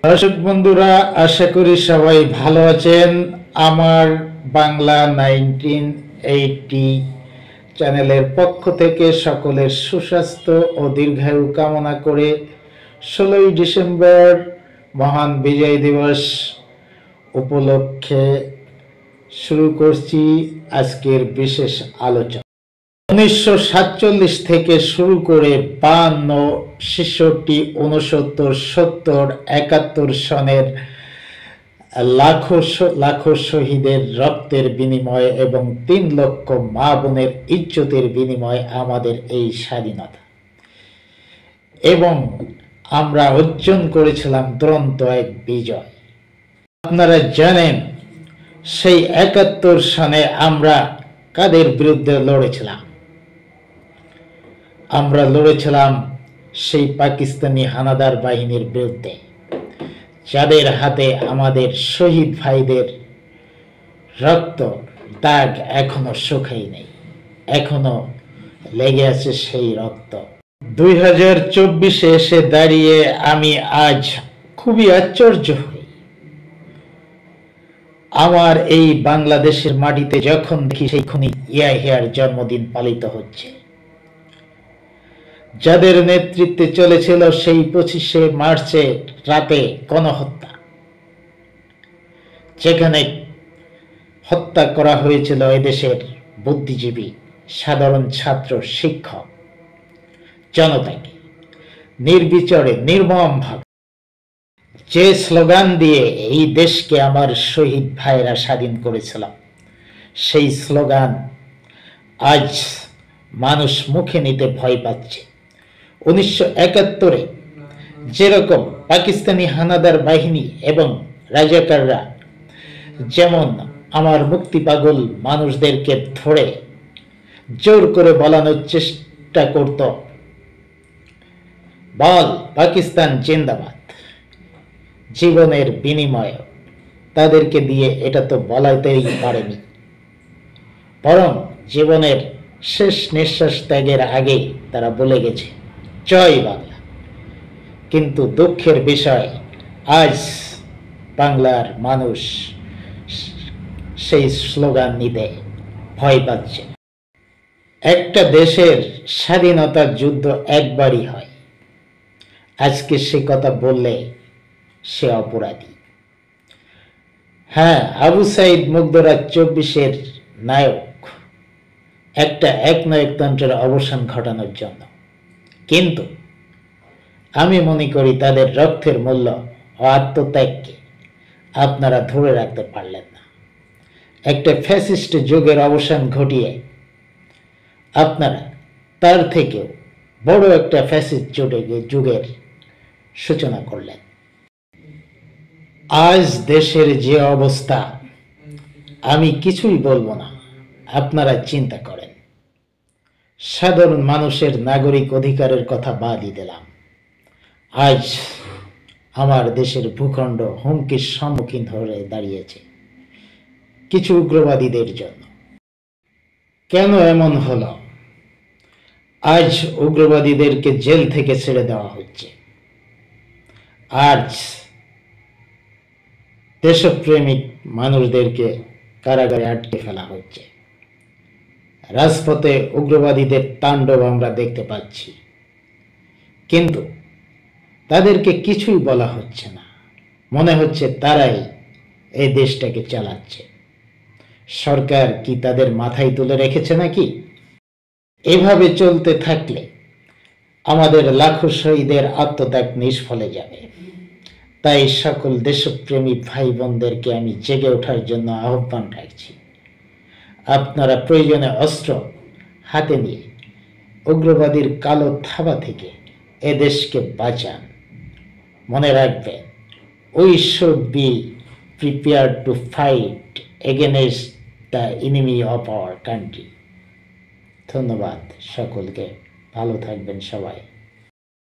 দর্শক বন্ধুরা, আশা করি সবাই ভালো আছেন। আমার বাংলা 1980 চ্যানেলের পক্ষ থেকে সকলের সুস্বাস্থ্য ও দীর্ঘায়ু কামনা করে 16ই ডিসেম্বর মহান বিজয় দিবস উপলক্ষে শুরু করছি আজকের বিশেষ আলোচনা। 1947 থেকে শুরু করে 52, 66, 69, 70, 71 সনের লাখো শহীদের রক্তের বিনিময়ে এবং 3 লক্ষ মা বোনের ইজ্জতের বিনিময়ে আমাদের এই স্বাধীনতা, এবং আমরা অর্জন করেছিলাম দুরন্ত এক বিজয়। আপনারা জানেন সেই 71 সনে আমরা কাদের বিরুদ্ধে লড়েছিলাম? আমরা লড়েছিলাম সেই পাকিস্তানি হানাদার বাহিনীর বিরুদ্ধে, যাদের হাতে আমাদের শহীদ ভাইদের রক্ত দাগ এখনো শুকায় নেই, এখনো লেগে আছে সেই রক্ত। 2024-এ এসে দাঁড়িয়ে আমি আজ খুবই আশ্চর্য হই। আমার এই বাংলাদেশের মাটিতে যখন দেখি সেই খুনি ইয়াহিয়ার জন্মদিন পালিত হচ্ছে, যাদের নেতৃত্বে চলেছিল সেই 25শে মার্চে রাতে গণহত্যা, যেখানে হত্যা করা হয়েছিল এদেশের বুদ্ধিজীবী, সাধারণ ছাত্র, শিক্ষক, জনতাকে নির্বিচারে নির্মমভাবে। যে স্লোগান দিয়ে এই দেশকে আমার শহীদ ভাইরা স্বাধীন করেছিলাম, সেই স্লোগান আজ মানুষ মুখে নিতে ভয় পাচ্ছে। 1971-এ যেরকম পাকিস্তানি হানাদার বাহিনী এবং রাজাকাররা যেমন আমার মুক্তি পাগল মানুষদেরকে ধরে জোর করে বলানোর চেষ্টা করত, বল পাকিস্তান জিন্দাবাদ, জীবনের বিনিময়ে, তাদেরকে দিয়ে এটা তো বলাতেই পারেনি, বরং জীবনের শেষ নিঃশ্বাস ত্যাগের আগেই তারা বলে গেছে জয় বাংলা। কিন্তু দুঃখের বিষয়, আজ বাংলার মানুষ সেই স্লোগান নিতে ভয় পাচ্ছে। একটা দেশের স্বাধীনতার যুদ্ধ একবারই হয়, আজকে সে কথা বললে সে অপরাধী। হ্যাঁ, আবু সাইদ মুগ্ধরাজ 24-এর নায়ক একটা একনায়কতন্ত্রের অবসান ঘটানোর জন্য, কিন্তু আমি মনে করি তাদের রক্তের মূল্য ও আত্মত্যাগকে আপনারা ধরে রাখতে পারলেন না। একটা ফ্যাসিস্ট যুগের অবসান ঘটিয়ে আপনারা তার থেকেও বড় একটা ফ্যাসিস্ট যুগের সূচনা করলেন। আজ দেশের যে অবস্থা, আমি কিছুই বলবো না, আপনারা চিন্তা করেন। সাধারণ মানুষের নাগরিক অধিকারের কথা বাদই দিলাম, আজ আমার দেশের ভূখণ্ড হুমকির সম্মুখীন হয়ে দাঁড়িয়েছে কিছু উগ্রবাদীদের জন্য। কেন এমন হলো? আজ উগ্রবাদীদেরকে জেল থেকে ছেড়ে দেওয়া হচ্ছে, আজ দেশপ্রেমিক মানুষদেরকে কারাগারে আটকে ফেলা হচ্ছে, রাজপথে উগ্রবাদীদের তাণ্ডব আমরা দেখতে পাচ্ছি, কিন্তু তাদেরকে কিছুই বলা হচ্ছে না। মনে হচ্ছে তারাই এই দেশটাকে চালাচ্ছে। সরকার কি তাদের মাথায় তুলে রেখেছে নাকি? এভাবে চলতে থাকলে আমাদের লাখো শহীদের আত্মত্যাগ নিষ্ফলে যাবে। তাই সকল দেশপ্রেমী ভাই বোনদেরকে আমি জেগে ওঠার জন্য আহ্বান রাখছি। আপনারা প্রয়োজনে অস্ত্র হাতে নিয়ে উগ্রবাদীর কালো থাবা থেকে এ দেশকে বাঁচান। মনে রাখবেন, we should be prepared to fight against the enemy of our country. ধন্যবাদ সকলকে, ভালো থাকবেন সবাই।